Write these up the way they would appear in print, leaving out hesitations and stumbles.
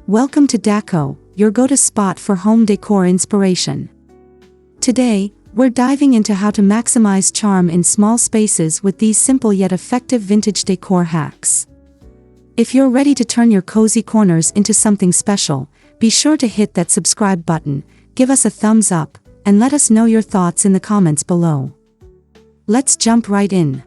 Welcome to Decor, your go-to spot for home decor inspiration. Today, we're diving into how to maximize charm in small spaces with these simple yet effective vintage decor hacks. If you're ready to turn your cozy corners into something special, be sure to hit that subscribe button, give us a thumbs up, and let us know your thoughts in the comments below. Let's jump right in.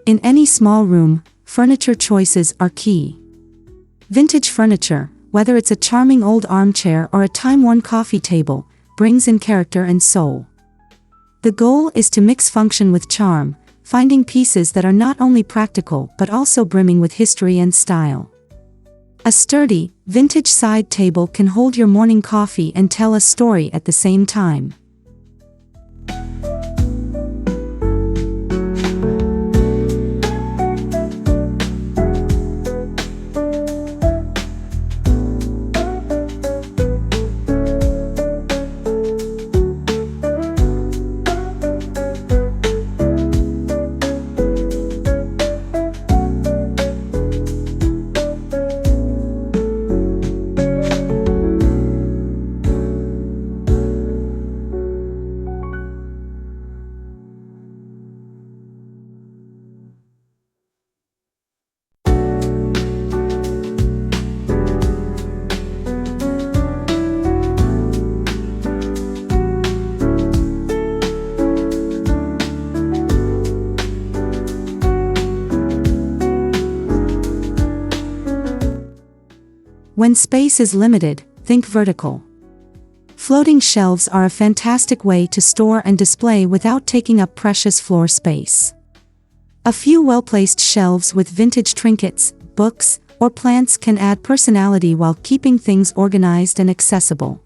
In any small room, furniture choices are key. Vintage furniture, whether it's a charming old armchair or a time-worn coffee table, brings in character and soul. The goal is to mix function with charm, finding pieces that are not only practical but also brimming with history and style. A sturdy, vintage side table can hold your morning coffee and tell a story at the same time. When space is limited, think vertical. Floating shelves are a fantastic way to store and display without taking up precious floor space. A few well-placed shelves with vintage trinkets, books, or plants can add personality while keeping things organized and accessible.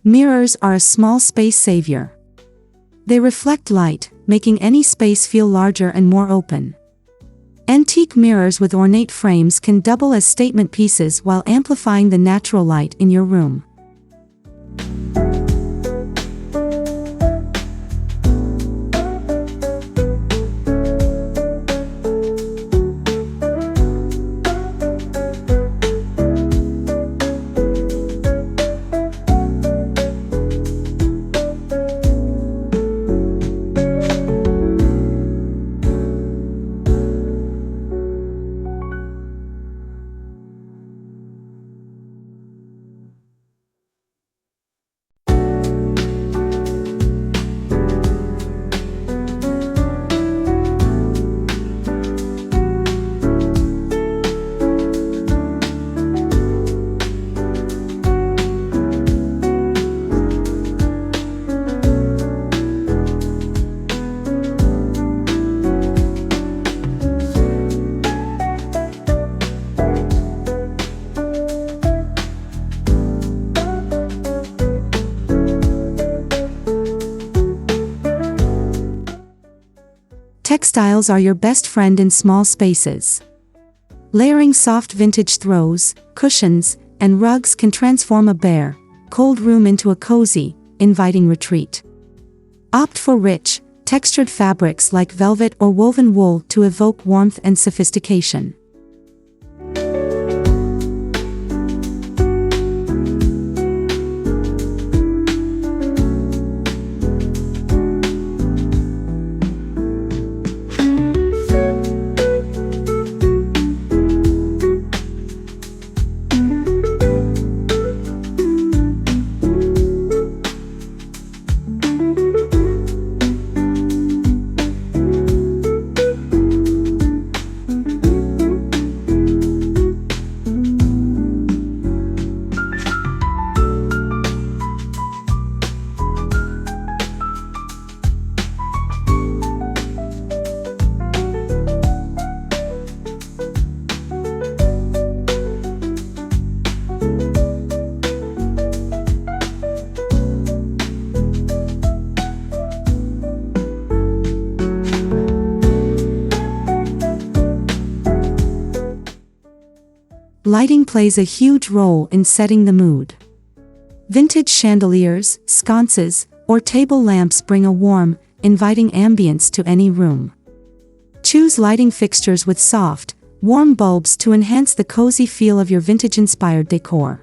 Mirrors are a small space savior. They reflect light, making any space feel larger and more open. Antique mirrors with ornate frames can double as statement pieces while amplifying the natural light in your room. Textiles are your best friend in small spaces. Layering soft vintage throws, cushions, and rugs can transform a bare, cold room into a cozy, inviting retreat. Opt for rich, textured fabrics like velvet or woven wool to evoke warmth and sophistication. Lighting plays a huge role in setting the mood. Vintage chandeliers, sconces, or table lamps bring a warm, inviting ambience to any room. Choose lighting fixtures with soft, warm bulbs to enhance the cozy feel of your vintage-inspired decor.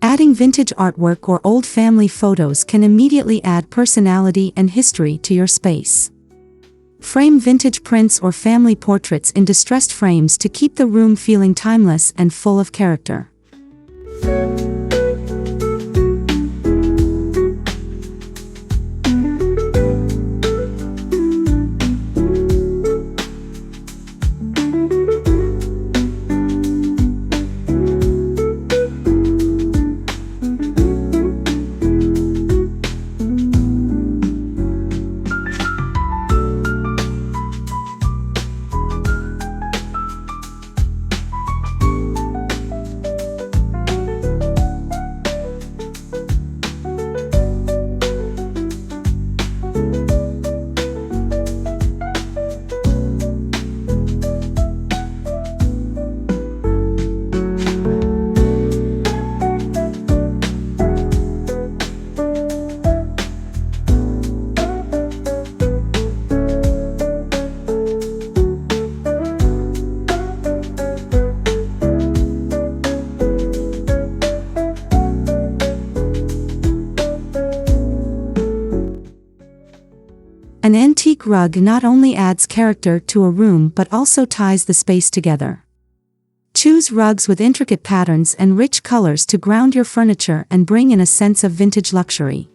Adding vintage artwork or old family photos can immediately add personality and history to your space. Frame vintage prints or family portraits in distressed frames to keep the room feeling timeless and full of character. An antique rug not only adds character to a room but also ties the space together. Choose rugs with intricate patterns and rich colors to ground your furniture and bring in a sense of vintage luxury.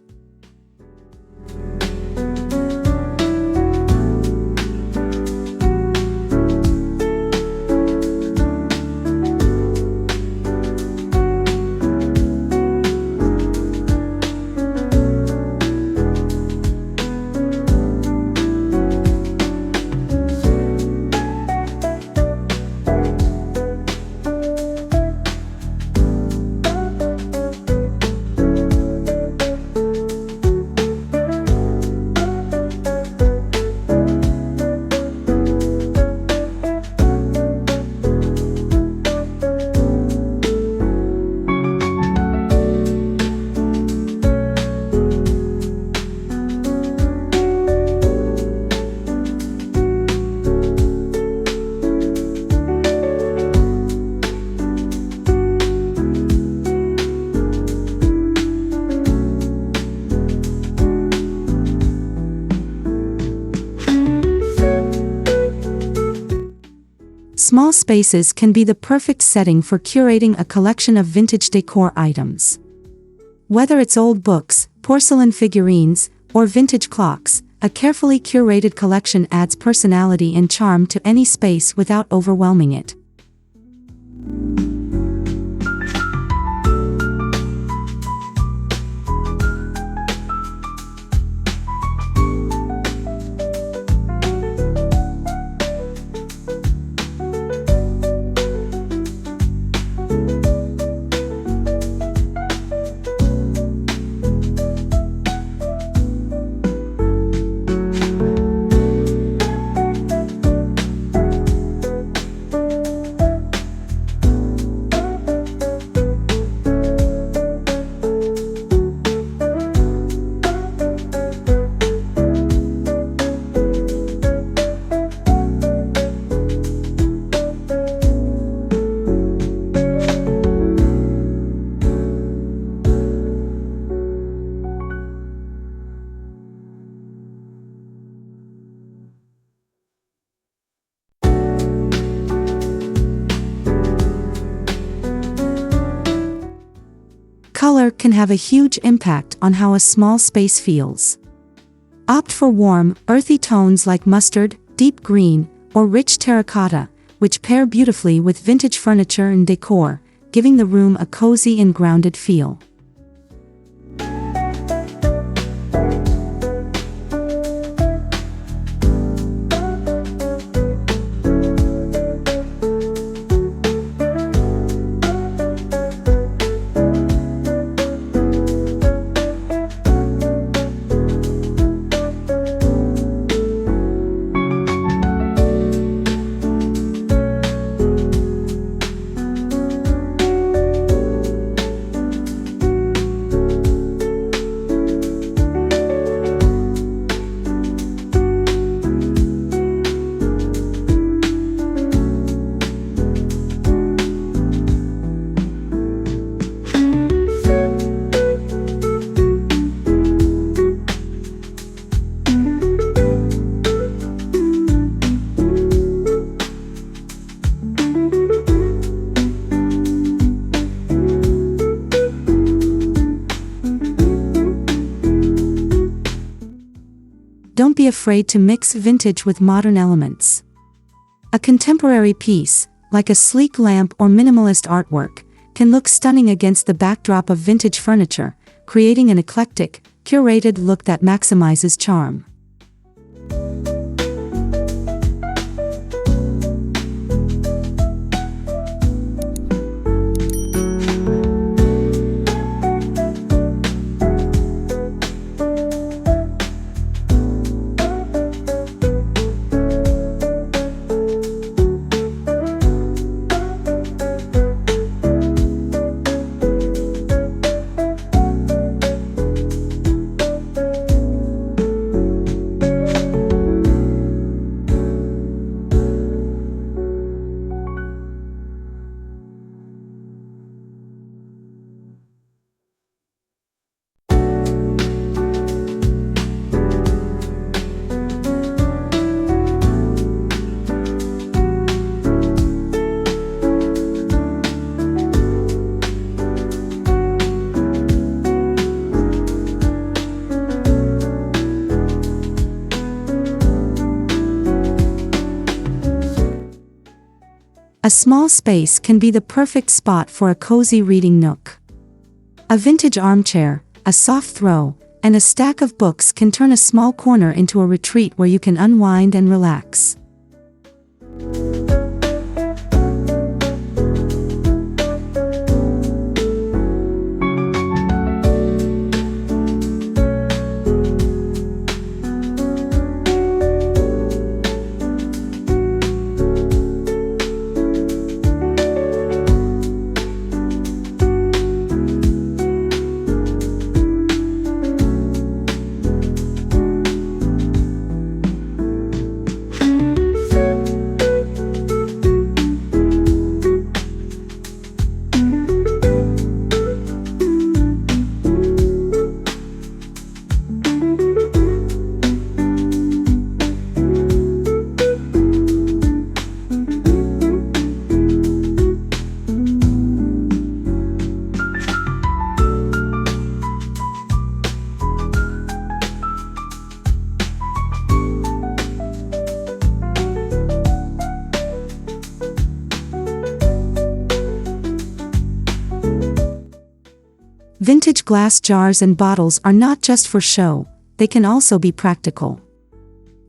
Small spaces can be the perfect setting for curating a collection of vintage decor items. Whether it's old books, porcelain figurines, or vintage clocks, a carefully curated collection adds personality and charm to any space without overwhelming it. Color can have a huge impact on how a small space feels. Opt for warm, earthy tones like mustard, deep green, or rich terracotta, which pair beautifully with vintage furniture and decor, giving the room a cozy and grounded feel. Don't be afraid to mix vintage with modern elements. A contemporary piece, like a sleek lamp or minimalist artwork, can look stunning against the backdrop of vintage furniture, creating an eclectic, curated look that maximizes charm. A small space can be the perfect spot for a cozy reading nook. A vintage armchair, a soft throw, and a stack of books can turn a small corner into a retreat where you can unwind and relax. Vintage glass jars and bottles are not just for show, they can also be practical.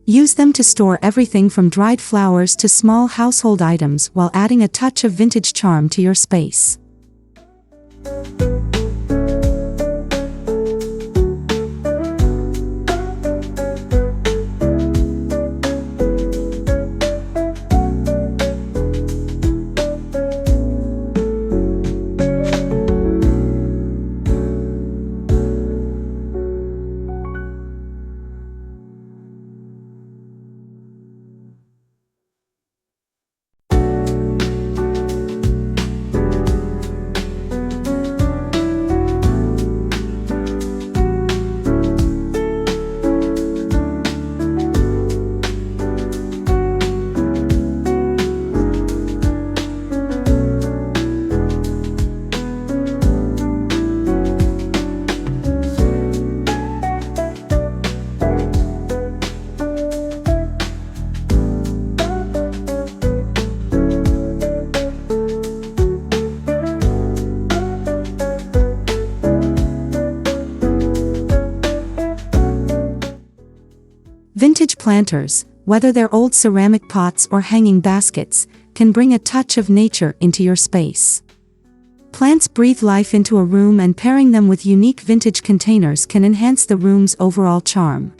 Use them to store everything from dried flowers to small household items while adding a touch of vintage charm to your space. Vintage planters, whether they're old ceramic pots or hanging baskets, can bring a touch of nature into your space. Plants breathe life into a room, and pairing them with unique vintage containers can enhance the room's overall charm.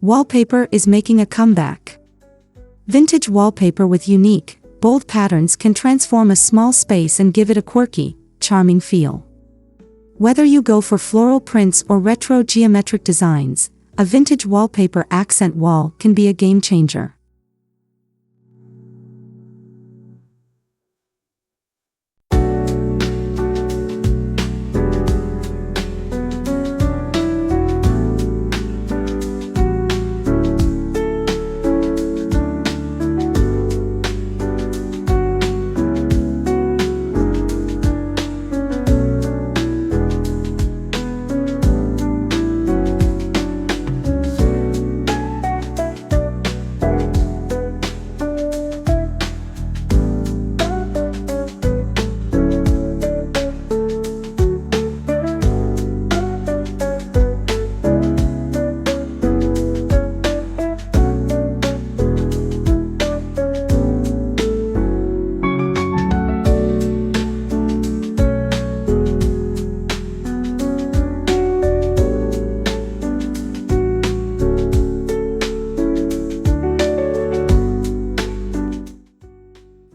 Wallpaper is making a comeback. Vintage wallpaper with unique, bold patterns can transform a small space and give it a quirky, charming feel. Whether you go for floral prints or retro geometric designs, a vintage wallpaper accent wall can be a game changer.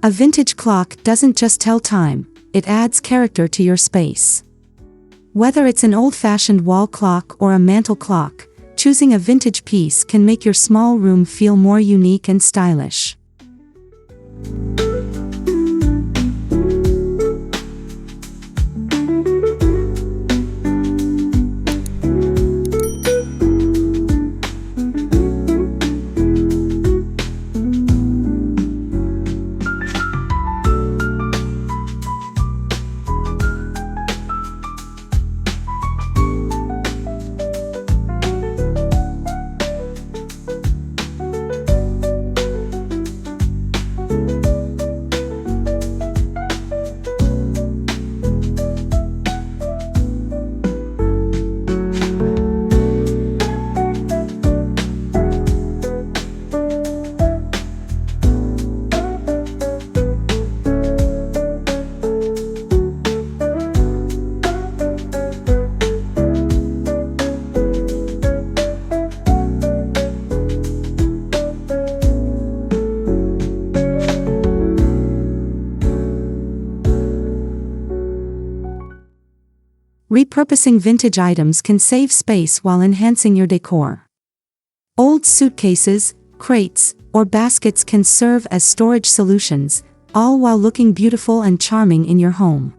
A vintage clock doesn't just tell time, it adds character to your space. Whether it's an old-fashioned wall clock or a mantel clock, choosing a vintage piece can make your small room feel more unique and stylish. Repurposing vintage items can save space while enhancing your decor. Old suitcases, crates, or baskets can serve as storage solutions, all while looking beautiful and charming in your home.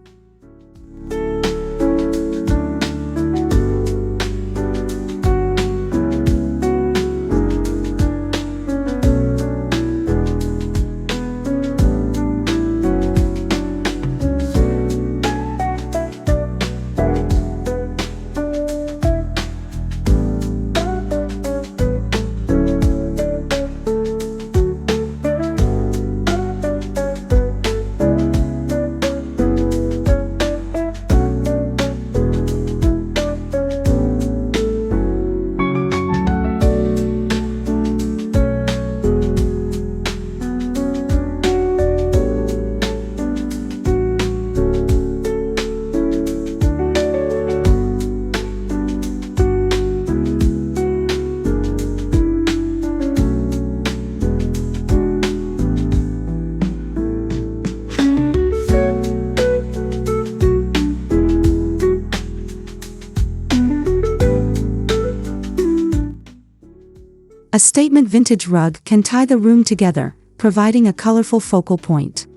A statement vintage rug can tie the room together, providing a colorful focal point.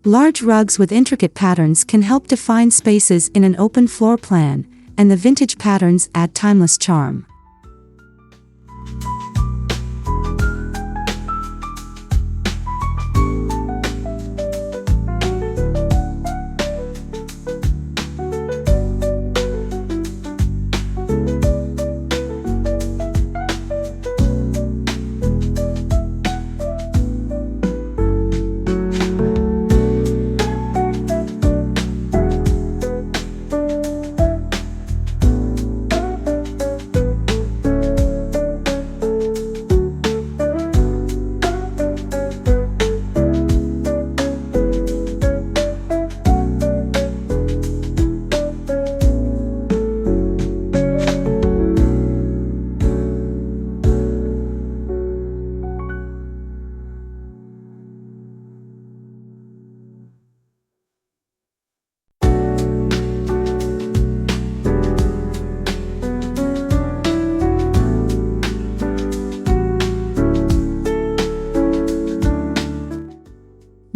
Large rugs with intricate patterns can help define spaces in an open floor plan, and the vintage patterns add timeless charm.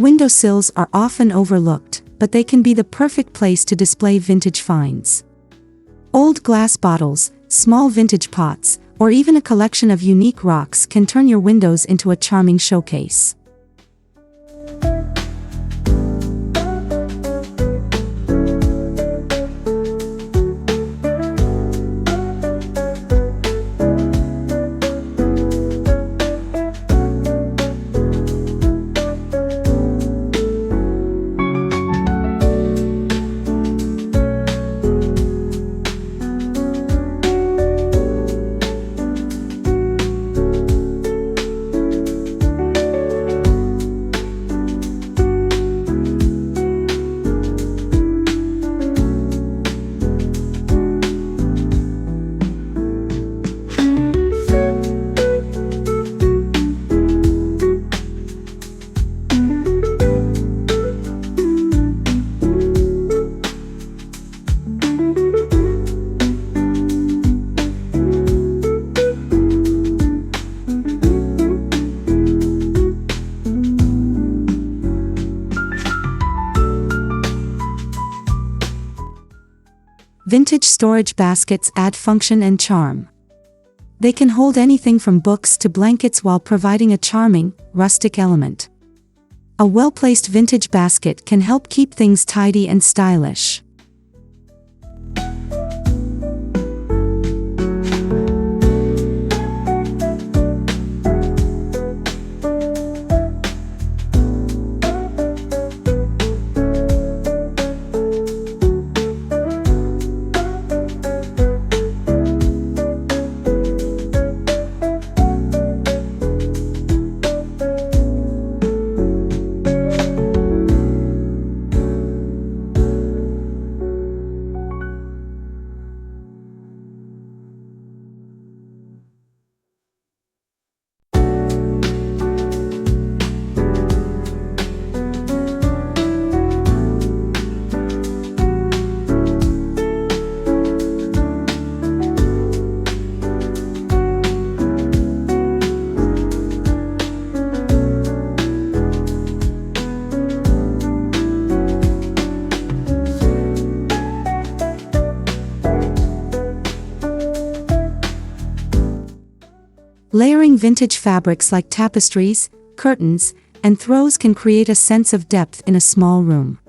Windowsills are often overlooked, but they can be the perfect place to display vintage finds. Old glass bottles, small vintage pots, or even a collection of unique rocks can turn your windows into a charming showcase. Vintage storage baskets add function and charm. They can hold anything from books to blankets while providing a charming, rustic element. A well-placed vintage basket can help keep things tidy and stylish. Adding vintage fabrics like tapestries, curtains, and throws can create a sense of depth in a small room.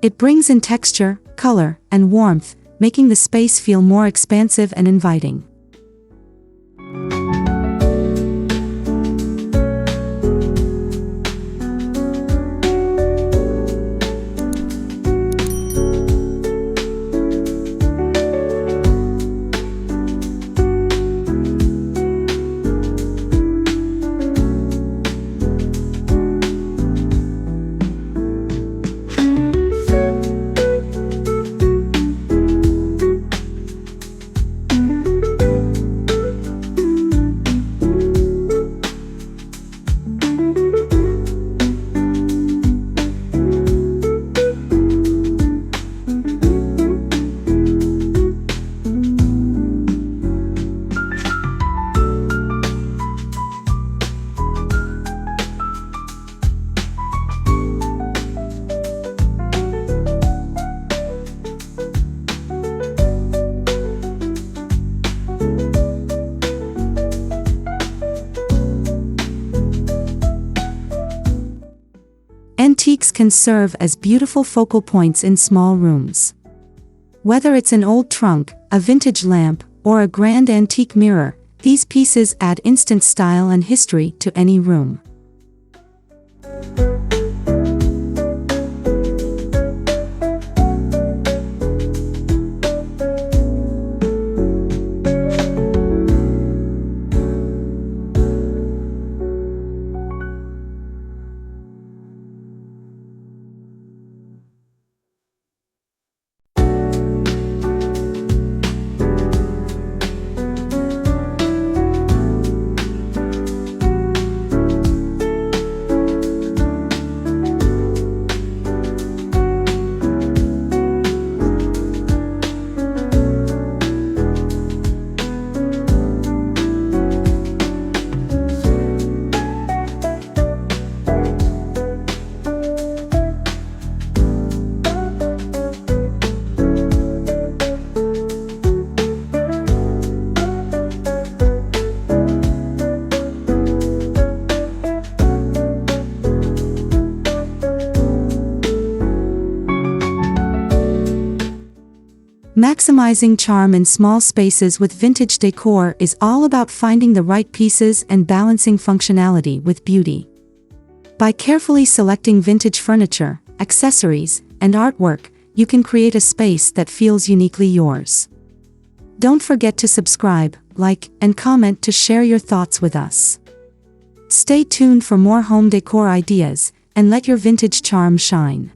It brings in texture, color, and warmth, making the space feel more expansive and inviting. Antiques can serve as beautiful focal points in small rooms. Whether it's an old trunk, a vintage lamp, or a grand antique mirror, these pieces add instant style and history to any room. Maximizing charm in small spaces with vintage decor is all about finding the right pieces and balancing functionality with beauty. By carefully selecting vintage furniture, accessories, and artwork, you can create a space that feels uniquely yours. Don't forget to subscribe, like, and comment to share your thoughts with us. Stay tuned for more home decor ideas, and let your vintage charm shine.